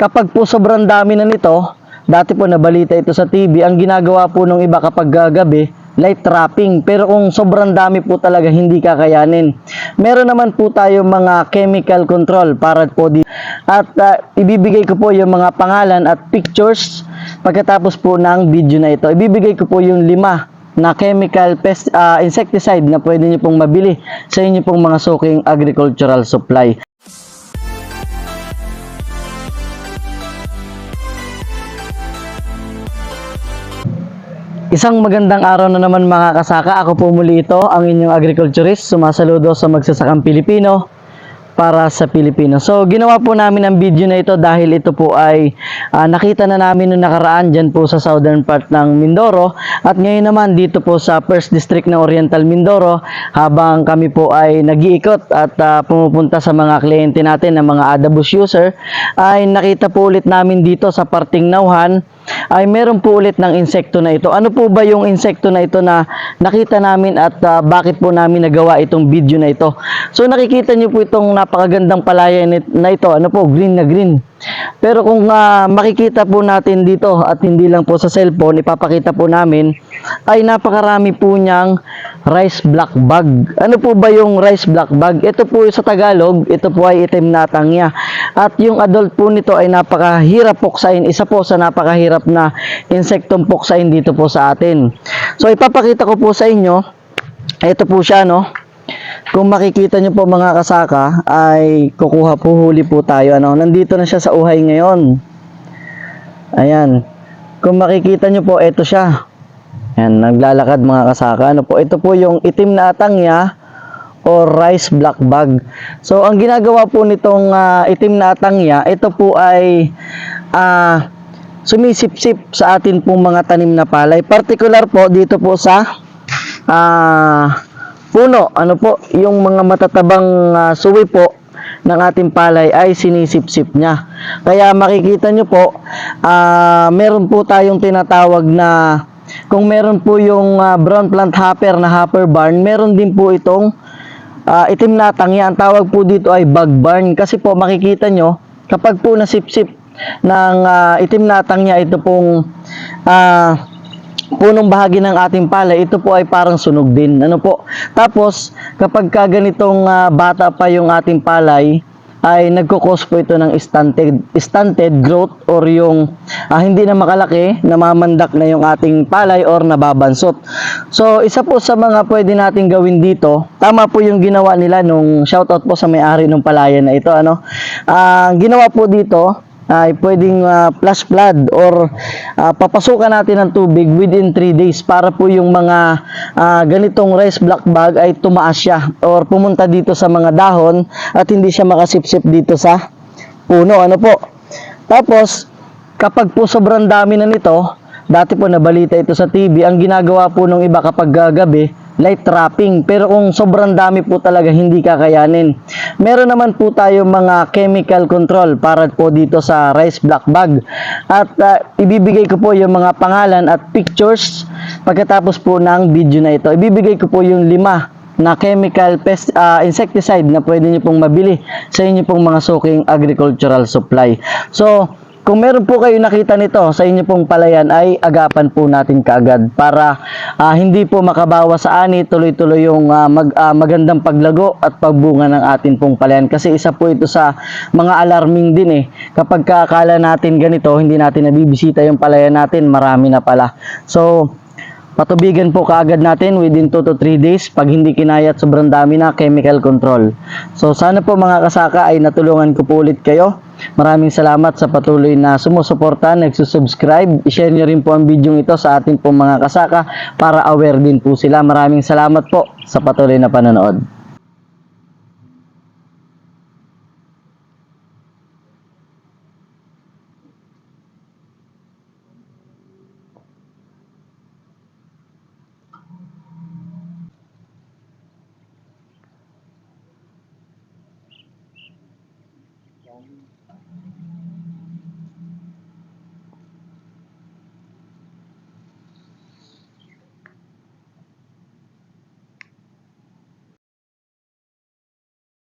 kapag po sobrang dami na nito, dati po nabalita ito sa TV, ang ginagawa po ng iba kapag gabi, light trapping. Pero kung sobrang dami po talaga, hindi kakayanin. Meron naman po tayo mga chemical control para po di at ibibigay ko po yung mga pangalan at pictures pagkatapos po ng video na ito. Ibibigay ko po yung 5 na chemical insecticide na pwede nyo pong mabili sa inyo pong mga suking agricultural supply. Isang magandang araw na naman mga kasaka. Ako po muli ito, ang inyong agriculturist. Sumasaludo sa magsasakang Pilipino para sa Pilipino. So, ginawa po namin ang video na ito dahil ito po ay nakita na namin noong nakaraan dyan po sa southern part ng Mindoro. At ngayon naman dito po sa 1st District ng Oriental Mindoro, habang kami po ay nag-iikot at pumupunta sa mga kliyente natin na mga AdaBush user, ay nakita po ulit namin dito sa parting Nauhan ay meron po ulit ng insekto na ito. Ano po ba yung insekto na ito na nakita namin at bakit po namin nagawa itong video na ito? So nakikita niyo po itong napakagandang palaya na ito. Ano po? Green na green. Pero kung makikita po natin dito at hindi lang po sa cellphone, ipapakita po namin, ay napakarami po niyang rice black bug. Ano po ba yung rice black bug? Ito po sa Tagalog, ito po ay itim na tangya. At yung adult po nito ay napakahirap puksain. Isa po sa napakahirap na insektong puksain dito po sa atin. So ipapakita ko po sa inyo, ito po siya, no? Kung makikita nyo po mga kasaka, ay kukuha po, huli po tayo. Ano? Nandito na siya sa uhay ngayon. Ayan. Kung makikita nyo po, ito siya. Ayan, naglalakad mga kasaka. Ano po? Ito po yung itim na atangya o rice black bug. So, ang ginagawa po nitong itim na atangya, ito po ay sumisip-sip sa atin pong mga tanim na palay. Particular po dito po sa puno, ano po, yung mga matatabang suwi po ng ating palay ay sinisip-sip niya. Kaya makikita nyo po, meron po tayong tinatawag na, kung meron po yung brown plant hopper na hopper barn, meron din po itong itim na tangya. Ang tawag po dito ay bug barn. Kasi po makikita nyo, kapag po nasip-sip ng itim na tangya, ito pong punong bahagi ng ating palay, ito po ay parang sunog din. Ano po? Tapos, kapag ganitong bata pa yung ating palay, ay nagkukos po ito ng stunted growth or yung hindi na makalaki, namamandak na yung ating palay or nababansot. So, isa po sa mga pwede natin gawin dito, tama po yung ginawa nila nung shoutout po sa may-ari ng palayan na ito. Ano? Ginawa po dito, ay pwedeng flash flood or papasukan natin ng tubig within 3 days para po yung mga ganitong rice black bug ay tumaas siya or pumunta dito sa mga dahon at hindi siya makasipsip dito sa puno. Ano po? Tapos, kapag po sobrang dami na nito, dati po nabalita ito sa TV, ang ginagawa po ng iba kapag gabi, light trapping. Pero kung sobrang dami po talaga, hindi kakayanin. Meron naman po tayo mga chemical control para po dito sa rice black bug. At ibibigay ko po yung mga pangalan at pictures pagkatapos po ng video na ito. Ibibigay ko po yung 5 na chemical insecticide na pwede nyo pong mabili sa inyo pong mga suking agricultural supply. So, kung meron po kayo nakita nito sa inyo pong palayan, ay agapan po natin kaagad para hindi po makabawa sa ani, tuloy-tuloy yung magandang paglago at pagbunga ng atin pong palayan. Kasi isa po ito sa mga alarming din eh. Kapag kakala natin ganito, hindi natin nabibisita yung palayan natin, marami na pala. So, patubigan po kaagad natin within 2 to 3 days pag hindi kinaya at sobrang dami na, chemical control. So sana po mga kasaka ay natulungan ko po ulit kayo. Maraming salamat sa patuloy na sumusuporta, nagsusubscribe. I-share nyo rin po ang video ito sa ating po mga kasaka para aware din po sila. Maraming salamat po sa patuloy na panonood.